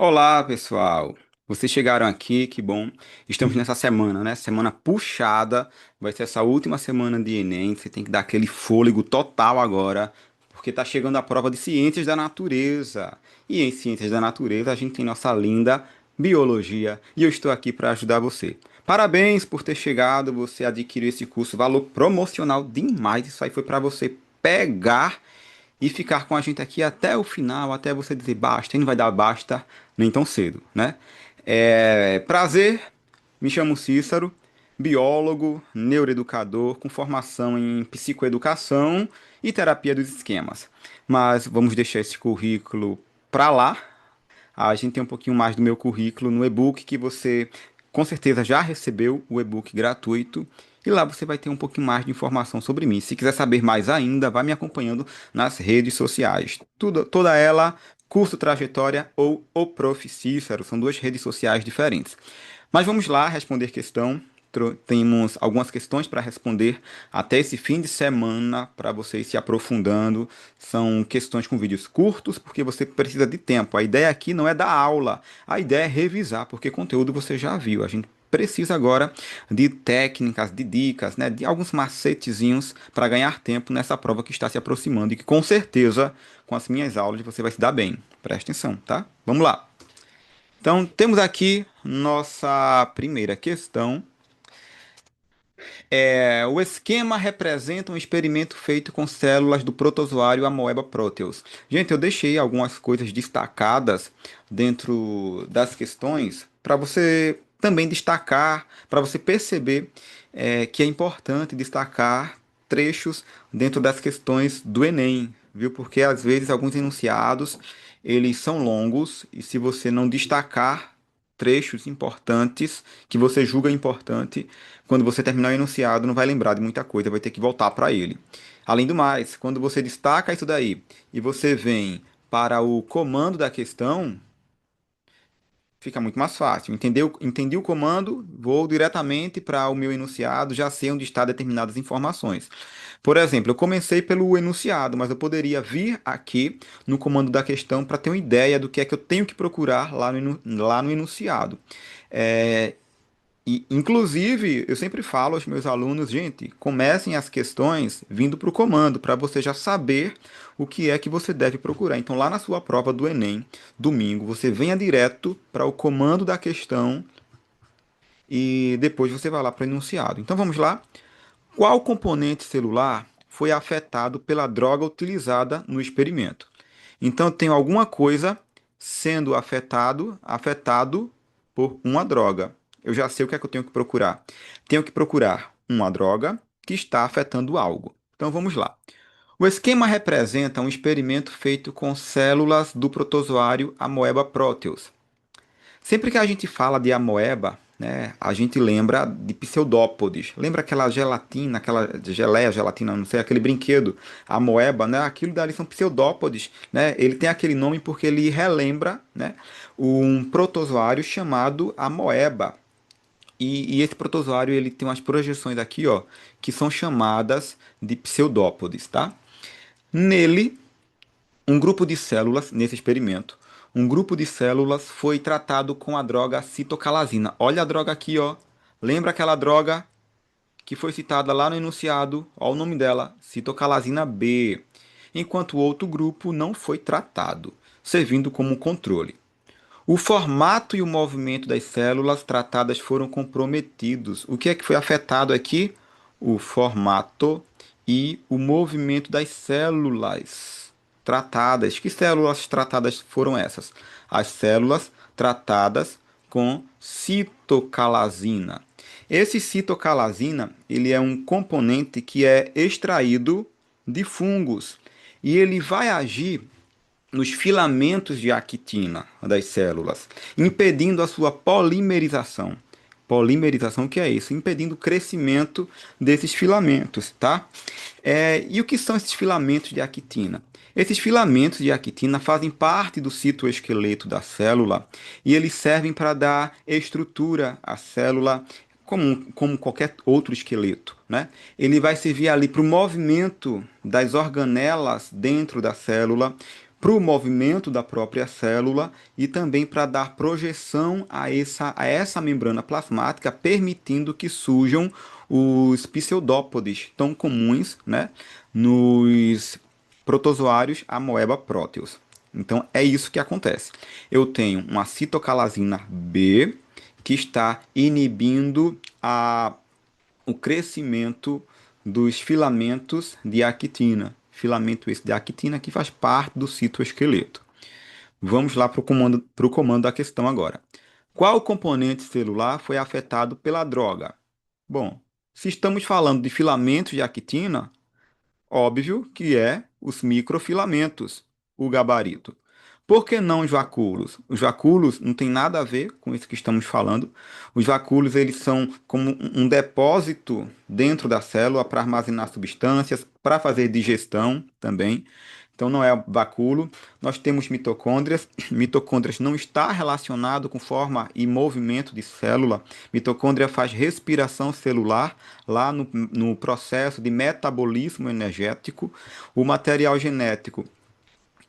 Olá, pessoal. Vocês chegaram aqui, que bom. Estamos nessa semana, né? Semana puxada. Vai ser essa última semana de Enem. Você tem que dar aquele fôlego total agora, porque tá chegando a prova de Ciências da Natureza. E em Ciências da Natureza a gente tem nossa linda Biologia. E eu estou aqui para ajudar você. Parabéns por ter chegado. Você adquiriu esse curso, valor promocional demais. Isso aí foi para você pegar e ficar com a gente aqui até o final, até você dizer basta, e não vai dar basta nem tão cedo, né? Prazer, me chamo Cícero, biólogo, neuroeducador, com formação em psicoeducação e terapia dos esquemas. Mas vamos deixar esse currículo para lá. A gente tem um pouquinho mais do meu currículo no e-book que você com certeza já recebeu o e-book gratuito. E lá você vai ter um pouquinho mais de informação sobre mim. Se quiser saber mais ainda, vá me acompanhando nas redes sociais. Toda ela, Curso Trajetória ou O Prof. Cícero, são duas redes sociais diferentes. Mas vamos lá responder questão. Temos algumas questões para responder até esse fim de semana para vocês se aprofundando. São questões com vídeos curtos, porque você precisa de tempo. A ideia aqui não é dar aula, a ideia é revisar, porque conteúdo você já viu. A gente precisa agora de técnicas, de dicas, né, de alguns macetezinhos para ganhar tempo nessa prova que está se aproximando e que com certeza com as minhas aulas você vai se dar bem. Presta atenção, tá? Vamos lá. Então, temos aqui nossa primeira questão. O esquema representa um experimento feito com células do protozoário Amoeba proteus. Gente, eu deixei algumas coisas destacadas dentro das questões para você também destacar, para você perceber que é importante destacar trechos dentro das questões do Enem, viu? Porque às vezes alguns enunciados eles são longos e se você não destacar trechos importantes que você julga importante, quando você terminar o enunciado, não vai lembrar de muita coisa, vai ter que voltar para ele. Além do mais, quando você destaca isso daí e você vem para o comando da questão, fica muito mais fácil. Entendeu? Entendi o comando, vou diretamente para o meu enunciado, já sei onde estão determinadas informações. Por exemplo, eu comecei pelo enunciado, mas eu poderia vir aqui no comando da questão para ter uma ideia do que é que eu tenho que procurar lá no enunciado. É, inclusive, eu sempre falo aos meus alunos, gente, comecem as questões vindo para o comando, para você já saber o que é que você deve procurar. Então, lá na sua prova do Enem, domingo, você venha direto para o comando da questão e depois você vai lá para o enunciado. Então, vamos lá. Qual componente celular foi afetado pela droga utilizada no experimento? Então, eu tenho alguma coisa sendo afetado por uma droga. Eu já sei o que é que eu tenho que procurar. Tenho que procurar uma droga que está afetando algo. Então, vamos lá. O esquema representa um experimento feito com células do protozoário Amoeba proteus. Sempre que a gente fala de amoeba, né, a gente lembra de pseudópodes. Lembra aquela gelatina, aquela geleia, gelatina, não sei, aquele brinquedo, a amoeba, né? Aquilo dali são pseudópodes, né? Ele tem aquele nome porque ele relembra, né, um protozoário chamado amoeba. E esse protozoário ele tem umas projeções aqui, ó, que são chamadas de pseudópodes, tá? Nele, um grupo de células, nesse experimento, um grupo de células foi tratado com a droga citocalasina. Olha a droga aqui, ó. Lembra aquela droga que foi citada lá no enunciado? Olha o nome dela, citocalasina B. Enquanto o outro grupo não foi tratado, servindo como controle. O formato e o movimento das células tratadas foram comprometidos. O que é que foi afetado aqui? O formato e o movimento das células tratadas. Que células tratadas foram essas? As células tratadas com citocalasina. Esse citocalasina, ele é um componente que é extraído de fungos e ele vai agir nos filamentos de actina das células, impedindo a sua polimerização. Polimerização, o que é isso? Impedindo o crescimento desses filamentos, tá? E o que são esses filamentos de actina? Esses filamentos de actina fazem parte do citoesqueleto da célula e eles servem para dar estrutura à célula, como qualquer outro esqueleto, né? Ele vai servir ali para o movimento das organelas dentro da célula, para o movimento da própria célula e também para dar projeção a essa membrana plasmática, permitindo que surjam os pseudópodes tão comuns, né, nos protozoários Amoeba proteus. Então é isso que acontece. Eu tenho uma citocalasina B que está inibindo o crescimento dos filamentos de actina. Filamento esse de actina que faz parte do citoesqueleto. Vamos lá para o comando da questão agora. Qual componente celular foi afetado pela droga? Bom, se estamos falando de filamentos de actina, óbvio que é os microfilamentos, o gabarito. Por que não os vacúolos? Os vacúolos não tem nada a ver com isso que estamos falando. Os vacúolos eles são como um depósito dentro da célula para armazenar substâncias, para fazer digestão também. Então não é vacúolo. Nós temos mitocôndrias. Mitocôndrias não está relacionado com forma e movimento de célula. Mitocôndria faz respiração celular lá no processo de metabolismo energético. O material genético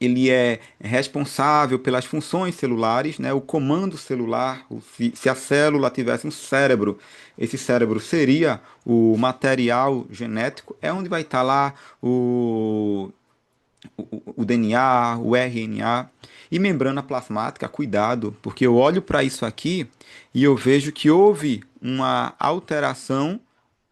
ele é responsável pelas funções celulares, né? O comando celular, se a célula tivesse um cérebro, esse cérebro seria o material genético, é onde vai estar lá o DNA, o RNA e membrana plasmática, cuidado, porque eu olho para isso aqui e eu vejo que houve uma alteração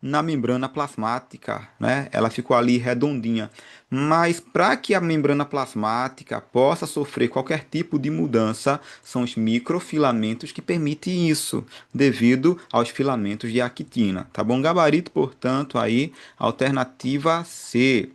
na membrana plasmática, né? Ela ficou ali redondinha. Mas para que a membrana plasmática possa sofrer qualquer tipo de mudança, são os microfilamentos que permitem isso, devido aos filamentos de actina, tá bom? Gabarito, portanto, aí, alternativa C.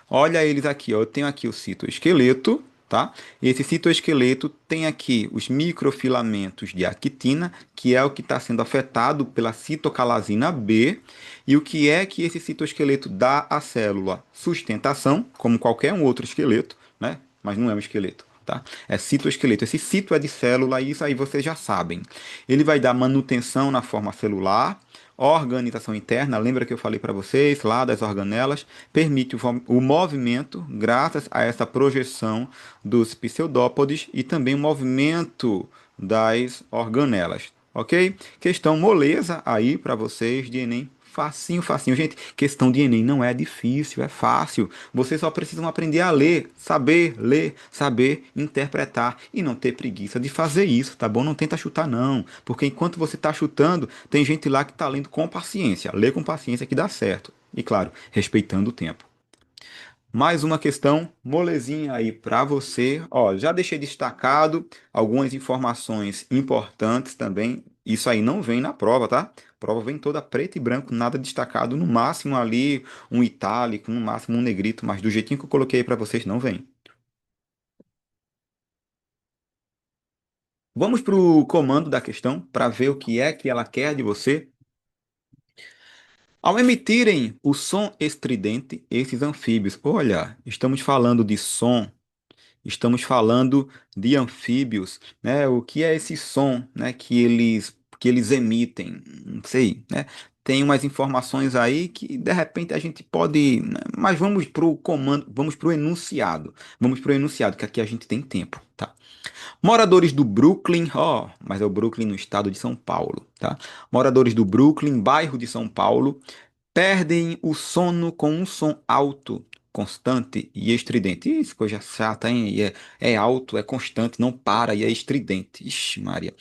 Olha eles aqui, ó. Eu tenho aqui o citoesqueleto, tá? E esse citoesqueleto tem aqui os microfilamentos de actina, que é o que está sendo afetado pela citocalasina B. E o que é que esse citoesqueleto dá à célula? Sustentação, como qualquer um outro esqueleto, né? Mas não é um esqueleto. Tá? É citoesqueleto. Esse cito é de célula, e isso aí vocês já sabem. Ele vai dar manutenção na forma celular, organização interna, lembra que eu falei para vocês lá das organelas, permite o movimento graças a essa projeção dos pseudópodes e também o movimento das organelas, ok? Questão moleza aí para vocês de Enem. Facinho, facinho. Gente, questão de Enem não é difícil, é fácil. Vocês só precisam aprender a ler, saber interpretar e não ter preguiça de fazer isso, tá bom? Não tenta chutar não, porque enquanto você está chutando, tem gente lá que está lendo com paciência. Lê com paciência que dá certo. E claro, respeitando o tempo. Mais uma questão molezinha aí para você. Ó, já deixei destacado algumas informações importantes também. Isso aí não vem na prova, tá? A prova vem toda preto e branco, nada destacado. No máximo ali um itálico, no máximo um negrito, mas do jeitinho que eu coloquei para vocês não vem. Vamos para o comando da questão para ver o que é que ela quer de você. Ao emitirem o som estridente, esses anfíbios, olha, estamos falando de som. Estamos falando de anfíbios, né? O que é esse som, né, que eles emitem? Não sei, né? Tem umas informações aí que de repente a gente pode, né? Mas vamos para o comando, vamos para o enunciado. Vamos para o enunciado, que aqui a gente tem tempo, tá? Moradores do Brooklyn, ó, mas é o Brooklyn no estado de São Paulo, tá? Moradores do Brooklyn, bairro de São Paulo, perdem o sono com um som alto, constante e estridente. Isso, coisa chata, hein? É alto, é constante, não para e é estridente. Ixi, Maria.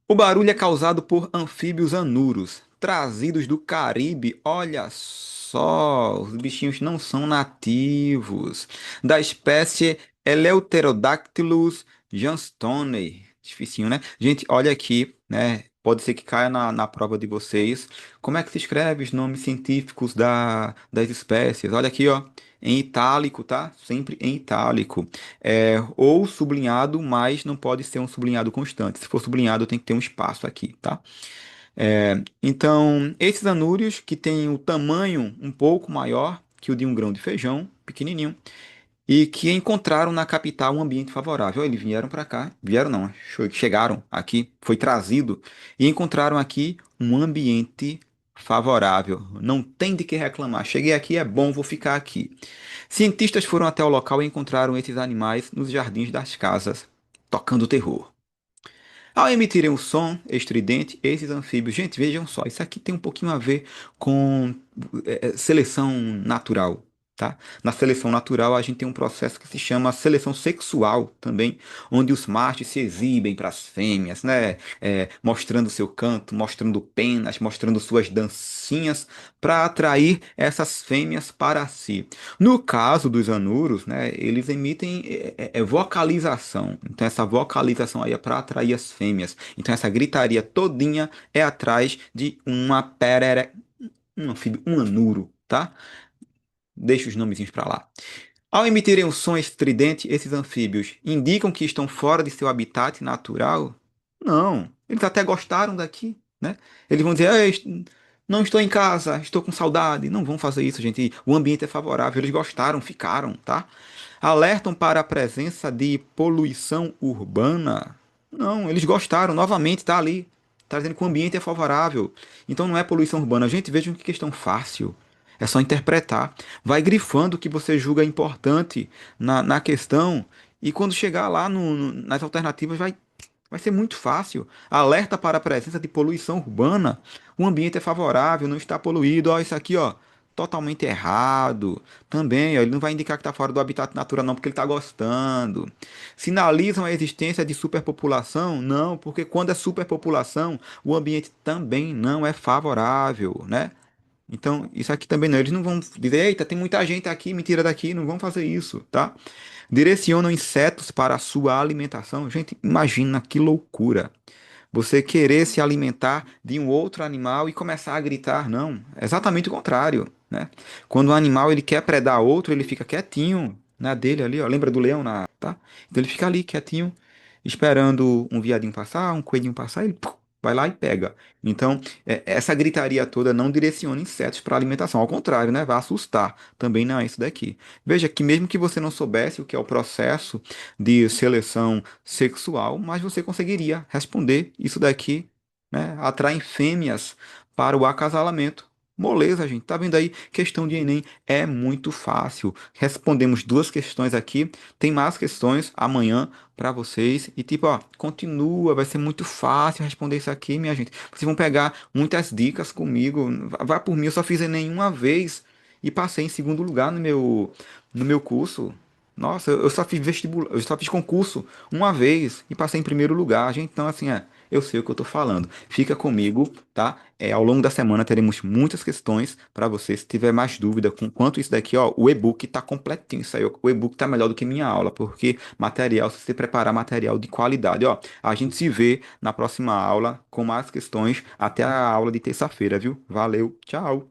O barulho é causado por anfíbios anuros, trazidos do Caribe. Olha só, os bichinhos não são nativos. Da espécie Eleutherodactylus johnstonei. Dificinho, né? Gente, olha aqui, né? Pode ser que caia na prova de vocês. Como é que se escreve os nomes científicos das espécies? Olha aqui, ó. Em itálico, tá? Sempre em itálico. Ou sublinhado, mas não pode ser um sublinhado constante. Se for sublinhado, tem que ter um espaço aqui, tá? Então, esses anúrios que têm o tamanho um pouco maior que o de um grão de feijão, pequenininho, e que encontraram na capital um ambiente favorável. Eles vieram para cá, vieram não, chegaram aqui, foi trazido e encontraram aqui um ambiente favorável. Não tem de que reclamar. Cheguei aqui, é bom, vou ficar aqui. Cientistas foram até o local e encontraram esses animais nos jardins das casas, tocando terror. Ao emitirem um som estridente, esses anfíbios, gente, vejam só, isso aqui tem um pouquinho a ver com seleção natural, tá? Na seleção natural, a gente tem um processo que se chama seleção sexual também, onde os machos se exibem para as fêmeas, né? Mostrando seu canto, mostrando penas, mostrando suas dancinhas para atrair essas fêmeas para si. No caso dos anuros, né, eles emitem vocalização. Então essa vocalização aí é para atrair as fêmeas. Então essa gritaria todinha é atrás de uma perere, um anfíbio, um anuro, tá? Deixa os nomezinhos para lá. Ao emitirem um som estridente, esses anfíbios indicam que estão fora de seu habitat natural? Não, eles até gostaram daqui, né? Eles vão dizer, "Ei, não estou em casa, estou com saudade." Não vão fazer isso, gente. O ambiente é favorável, eles gostaram, ficaram, tá? Alertam para a presença de poluição urbana? Não, eles gostaram, novamente, tá ali. Tá dizendo que o ambiente é favorável. Então não é poluição urbana. Gente, vejam que questão fácil. É só interpretar. Vai grifando o que você julga importante na questão. E quando chegar lá nas alternativas, vai ser muito fácil. Alerta para a presença de poluição urbana. O ambiente é favorável, não está poluído. Ó, isso aqui, ó, totalmente errado. Também, ó, ele não vai indicar que está fora do habitat natural, não, porque ele está gostando. Sinalizam a existência de superpopulação? Não, porque quando é superpopulação, o ambiente também não é favorável, né? Então, isso aqui também não. Eles não vão dizer, eita, tem muita gente aqui, me tira daqui. Não vão fazer isso, tá? Direcionam insetos para a sua alimentação. Gente, imagina que loucura. Você querer se alimentar de um outro animal e começar a gritar, não. É exatamente o contrário, né? Quando um animal ele quer predar outro, ele fica quietinho na dele ali, ó. Lembra do leão tá? Então ele fica ali quietinho, esperando um viadinho passar, um coelhinho passar, ele vai lá e pega. Então, essa gritaria toda não direciona insetos para alimentação, ao contrário, né? Vai assustar. Também não é isso daqui. Veja que mesmo que você não soubesse o que é o processo de seleção sexual, mas você conseguiria responder isso daqui, né? Atraem fêmeas para o acasalamento. Moleza, gente. Tá vendo aí? Questão de Enem é muito fácil. Respondemos duas questões aqui. Tem mais questões amanhã para vocês. E tipo, ó, continua. Vai ser muito fácil responder isso aqui, minha gente. Vocês vão pegar muitas dicas comigo. Vai por mim, eu só fiz Enem uma vez e passei em segundo lugar no meu curso. Nossa, eu só fiz vestibular, eu só fiz concurso uma vez e passei em primeiro lugar, gente. Então, assim, eu sei o que eu tô falando. Fica comigo, tá? Ao longo da semana teremos muitas questões para você. Se tiver mais dúvida com quanto isso daqui, ó, o e-book tá completinho. Isso aí, o e-book tá melhor do que minha aula, porque material, se você preparar material de qualidade, ó, a gente se vê na próxima aula com mais questões. Até a aula de terça-feira, viu? Valeu, tchau.